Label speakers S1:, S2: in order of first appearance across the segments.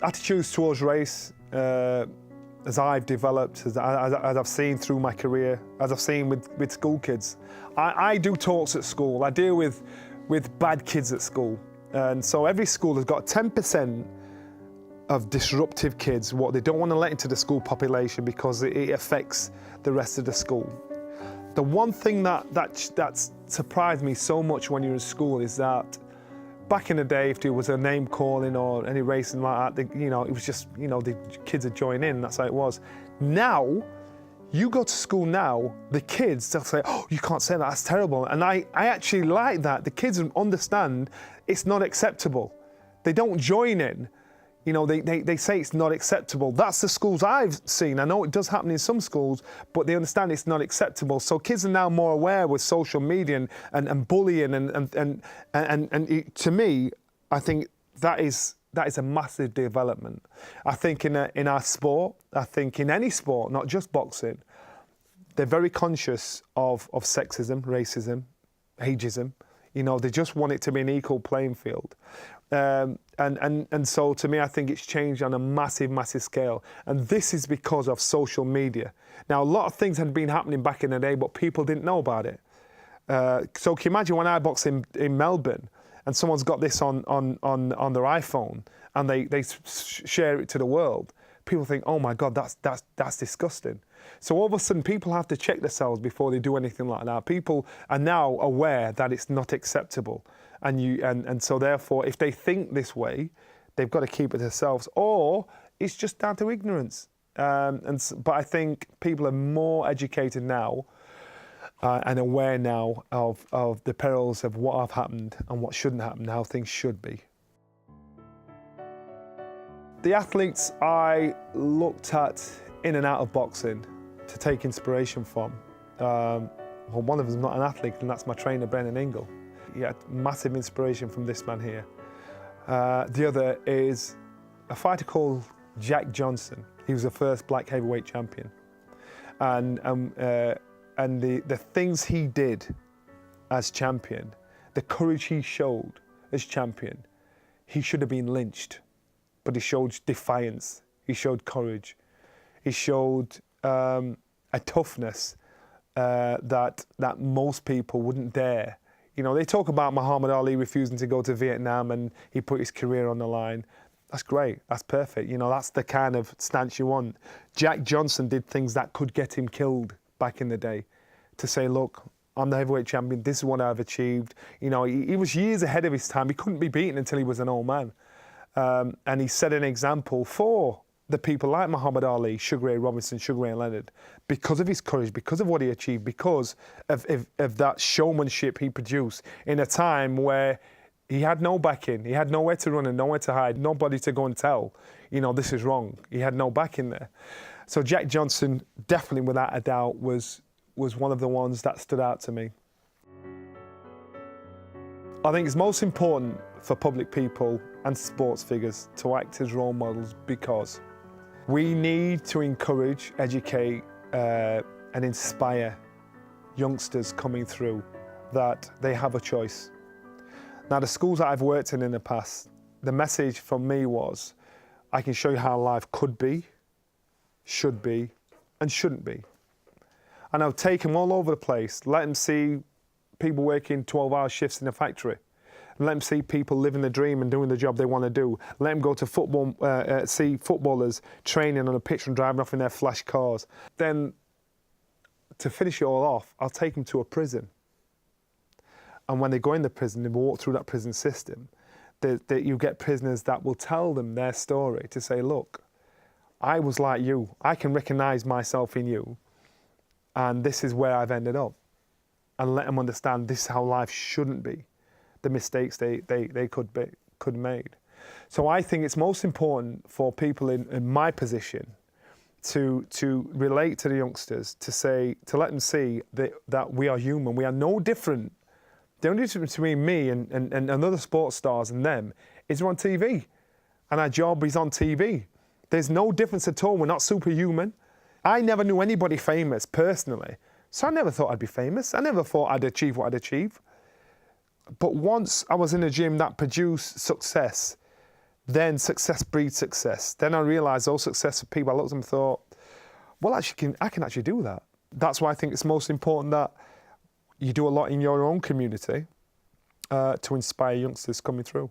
S1: Attitudes towards race, as I've developed, as I've seen through my career, as I've seen with school kids. I do talks at school. I deal with bad kids at school. And so every school has got 10% of disruptive kids, what they don't want to let into the school population because it affects the rest of the school. The one thing that surprised me so much when you're in school is that back in the day, if there was a name calling or any racing like that, it was just, the kids would join in, that's how it was. Now, you go to school now, the kids, they'll say, oh, you can't say that, that's terrible. And I actually like that. The kids understand it's not acceptable. They don't join in. They say it's not acceptable. That's the schools I've seen. I know it does happen in some schools, but they understand it's not acceptable. So kids are now more aware with social media and bullying and to me, I think that is a massive development. I think in our sport, I think in any sport, not just boxing, they're very conscious of sexism, racism, ageism. They just want it to be an equal playing field. And so to me, I think it's changed on a massive, massive scale. And this is because of social media. Now, a lot of things had been happening back in the day, but people didn't know about it. So can you imagine when I box in Melbourne and someone's got this on their iPhone and they share it to the world, people think, oh my God, that's disgusting. So all of a sudden, people have to check themselves before they do anything like that. People are now aware that it's not acceptable. And so therefore, if they think this way, they've got to keep it themselves, or it's just down to ignorance. But I think people are more educated now and aware now of the perils of what have happened and what shouldn't happen, how things should be. The athletes I looked at in and out of boxing to take inspiration from, well, one of them is not an athlete, and that's my trainer, Brennan Ingle. He had massive inspiration from this man here. The other is a fighter called Jack Johnson. He was the first black heavyweight champion. And the things he did as champion, the courage he showed as champion, he should have been lynched, but he showed defiance, he showed courage, he showed a toughness that most people wouldn't dare. They talk about Muhammad Ali refusing to go to Vietnam and he put his career on the line. That's great, that's perfect. That's the kind of stance you want. Jack Johnson did things that could get him killed back in the day. To say, look, I'm the heavyweight champion, this is what I've achieved. He was years ahead of his time. He couldn't be beaten until he was an old man. And he set an example for the people like Muhammad Ali, Sugar Ray Robinson, Sugar Ray Leonard, because of his courage, because of what he achieved, because of that showmanship he produced in a time where he had no backing, he had nowhere to run and nowhere to hide, nobody to go and tell, this is wrong. He had no backing there. So Jack Johnson, definitely without a doubt, was one of the ones that stood out to me. I think it's most important for public people and sports figures to act as role models because we need to encourage, educate, and inspire youngsters coming through that they have a choice. Now, the schools that I've worked in the past, the message from me was, I can show you how life could be, should be, and shouldn't be. And I'll take them all over the place, let them see people working 12-hour shifts in a factory. Let them see people living the dream and doing the job they want to do. Let them go to football, see footballers training on a pitch and driving off in their flash cars. Then, to finish it all off, I'll take them to a prison. And when they go in the prison, they walk through that prison system, that you get prisoners that will tell them their story to say, look, I was like you. I can recognize myself in you. And this is where I've ended up. And let them understand this is how life shouldn't be. The mistakes they could made. So I think it's most important for people in my position to relate to the youngsters, to let them see that we are human. We are no different. The only difference between me and other sports stars and them is we're on TV, and our job is on TV. There's no difference at all. We're not superhuman. I never knew anybody famous personally, so I never thought I'd be famous. I never thought I'd achieve what I'd achieve. But once I was in a gym that produced success, then success breeds success. Then I realised those successful people, I looked at them and thought, well, I can actually do that. That's why I think it's most important that you do a lot in your own community to inspire youngsters coming through.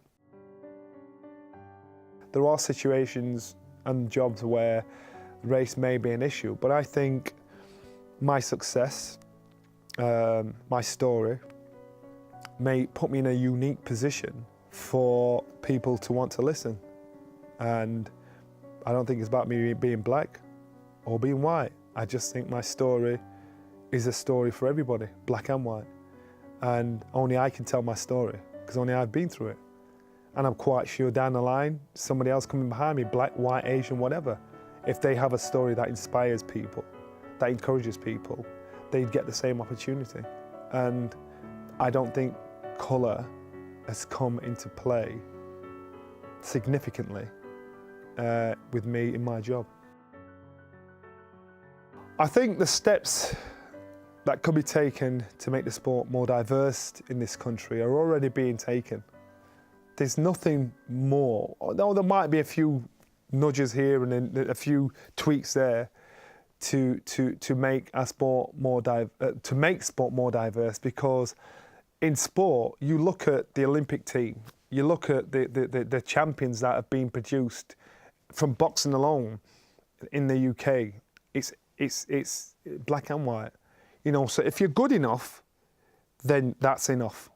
S1: There are situations and jobs where race may be an issue, but I think my success, my story, may put me in a unique position for people to want to listen. And I don't think it's about me being black or being white. I just think my story is a story for everybody, black and white. And only I can tell my story, because only I've been through it. And I'm quite sure down the line, somebody else coming behind me, black, white, Asian, whatever, if they have a story that inspires people, that encourages people, they'd get the same opportunity. And I don't think colour has come into play significantly with me in my job. I think the steps that could be taken to make the sport more diverse in this country are already being taken. There's nothing more, although there might be a few nudges here and a few tweaks there to make our sport more sport more diverse, because in sport you look at the Olympic team, you look at the champions that have been produced from boxing alone in the UK. It's black and white, you know. So if you're good enough, then that's enough.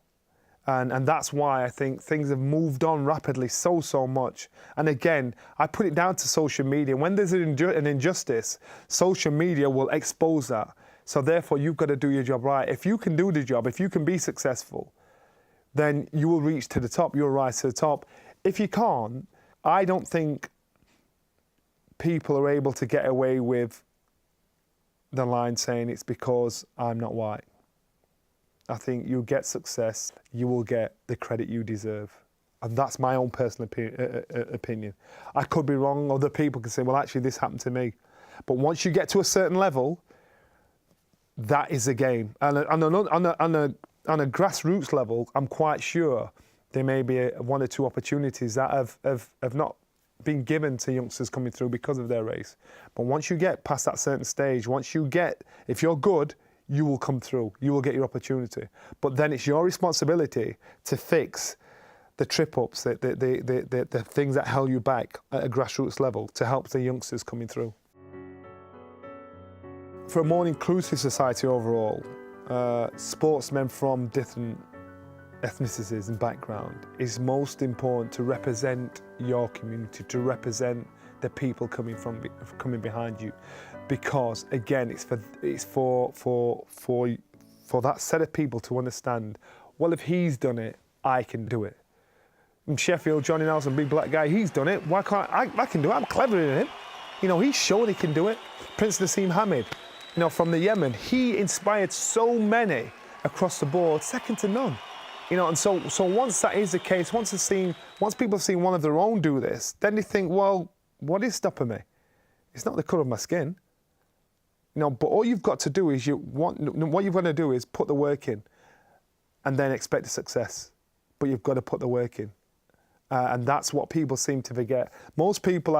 S1: And that's why I think things have moved on rapidly so much. And again, I put it down to social media. When there's an injustice, social media will expose that. So therefore, you've got to do your job right. If you can do the job, if you can be successful, then you will reach to the top, you'll rise to the top. If you can't, I don't think people are able to get away with the line saying it's because I'm not white. I think you'll get success, you will get the credit you deserve. And that's my own personal opinion. I could be wrong, other people can say, well, actually, this happened to me. But once you get to a certain level, that is the game. And on a grassroots level, I'm quite sure there may be one or two opportunities that have not been given to youngsters coming through because of their race. But once you get past that certain stage, if you're good, you will come through, you will get your opportunity. But then it's your responsibility to fix the trip-ups, the things that held you back at a grassroots level to help the youngsters coming through. For a more inclusive society overall, sportsmen from different ethnicities and background, it's most important to represent your community, to represent the people coming behind you. Because again, it's for that set of people to understand, well, if he's done it, I can do it. In Sheffield, Johnny Nelson, big black guy, he's done it. Why can't I can do it? I'm cleverer than him. You know, he's shown he can do it. Prince Nassim Hamid, you know, from the Yemen, he inspired so many across the board, second to none. You know, and so once that is the case, once people have seen one of their own do this, then they think, well, what is stopping me? It's not the colour of my skin. You know, but all you've got to do is what you've got to do is put the work in, and then expect the success. But you've got to put the work in, and that's what people seem to forget. Most people,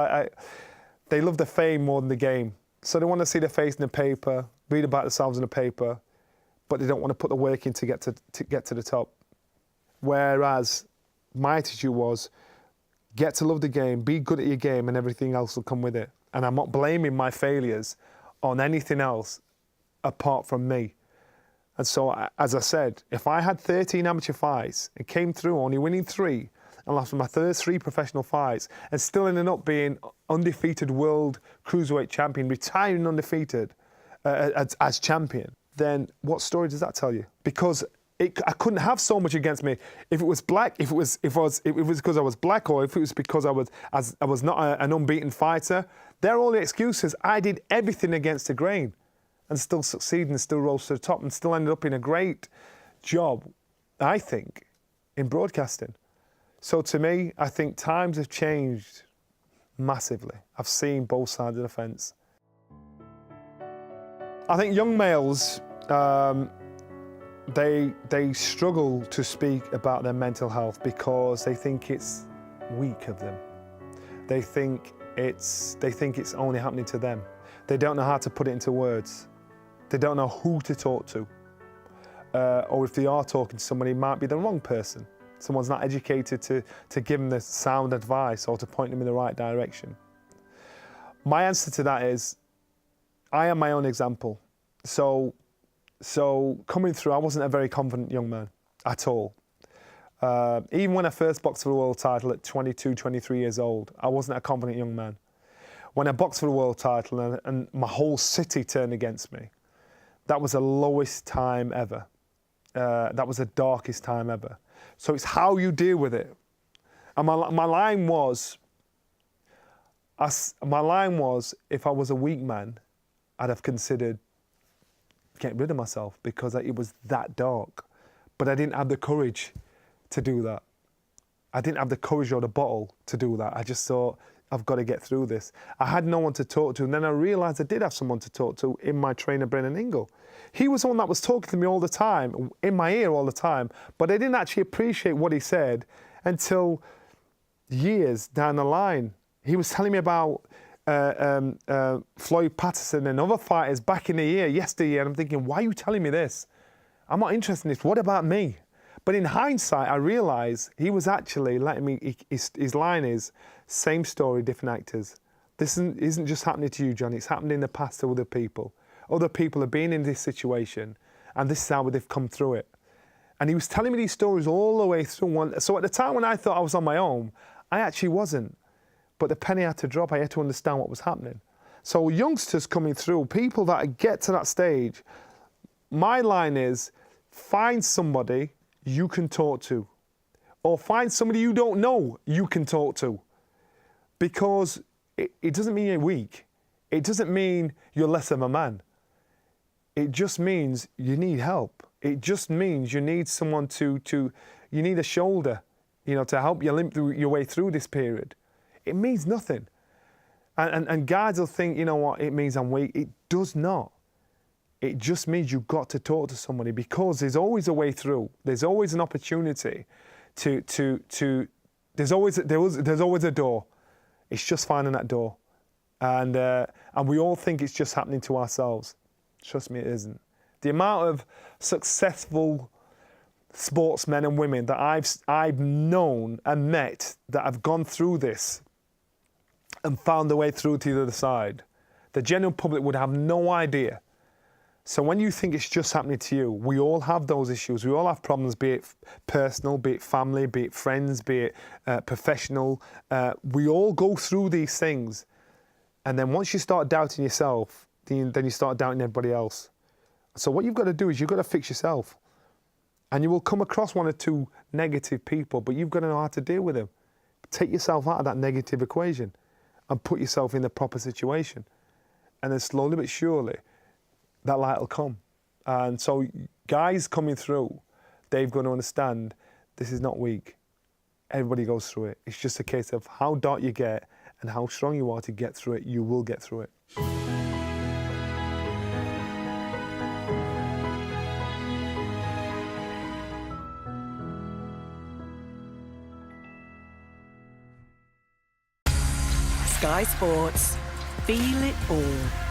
S1: they love the fame more than the game, so they want to see their face in the paper, read about themselves in the paper, but they don't want to put the work in to get to the top. Whereas my attitude was, get to love the game, be good at your game, and everything else will come with it. And I'm not blaming my failures on anything else apart from me. And so, as I said, if I had 13 amateur fights and came through only winning 3 and lost my first 3 professional fights and still ended up being undefeated world cruiserweight champion, retiring undefeated as champion, then what story does that tell you? Because I couldn't have so much against me if it was black, if it was because I was black, or if it was because I was not an unbeaten fighter. They're all the excuses. I did everything against the grain and still succeeded and still rose to the top and still ended up in a great job, I think, in broadcasting. So to me, I think times have changed massively. I've seen both sides of the fence. I think young males, they struggle to speak about their mental health because they think it's weak of them. They think it's only happening to them. They don't know how to put it into words. They don't know who to talk to. Or if they are talking to somebody, it might be the wrong person. Someone's not educated to give them the sound advice or to point them in the right direction. My answer to that is, I am my own example. So coming through, I wasn't a very confident young man at all. Even when I first boxed for the world title at 22, 23 years old, I wasn't a confident young man. When I boxed for the world title and my whole city turned against me, that was the lowest time ever. That was the darkest time ever. So it's how you deal with it. And my line was, if I was a weak man, I'd have considered getting rid of myself because it was that dark. But I didn't have the courage to do that. I didn't have the courage or the bottle to do that. I just thought, I've got to get through this. I had no one to talk to, and then I realised I did have someone to talk to in my trainer, Brennan Ingle. He was the one that was talking to me all the time, in my ear all the time, but I didn't actually appreciate what he said until years down the line. He was telling me about Floyd Patterson and other fighters back in the yesteryear, and I'm thinking, why are you telling me this? I'm not interested in this. What about me? But in hindsight, I realised he was actually letting me, his line is, same story, different actors. This isn't just happening to you, Johnny. It's happened in the past to other people. Other people have been in this situation, and this is how they've come through it. And he was telling me these stories all the way through. So at the time when I thought I was on my own, I actually wasn't. But the penny had to drop. I had to understand what was happening. So youngsters coming through, people that get to that stage, my line is, find somebody you can talk to, or find somebody you don't know you can talk to, because it doesn't mean you're weak. It doesn't mean you're less of a man. It just means you need help. It just means you need someone you need a shoulder, to help you limp your way through this period. It means nothing. And guys will think, you know what, it means I'm weak. It does not. It just means you've got to talk to somebody, because there's always a way through. There's always an opportunity there's always a door. It's just finding that door. And we all think it's just happening to ourselves. Trust me, it isn't. The amount of successful sportsmen and women that I've known and met that have gone through this and found their way through to the other side, the general public would have no idea. So when you think it's just happening to you, we all have those issues. We all have problems, be it personal, be it family, be it friends, be it professional. We all go through these things. And then once you start doubting yourself, then you start doubting everybody else. So what you've got to do is you've got to fix yourself. And you will come across one or two negative people, but you've got to know how to deal with them. Take yourself out of that negative equation and put yourself in the proper situation. And then slowly but surely, that light will come. And so guys coming through, they've got to understand this is not weak. Everybody goes through it. It's just a case of how dark you get and how strong you are to get through it. You will get through it.
S2: Sky Sports. Feel it all.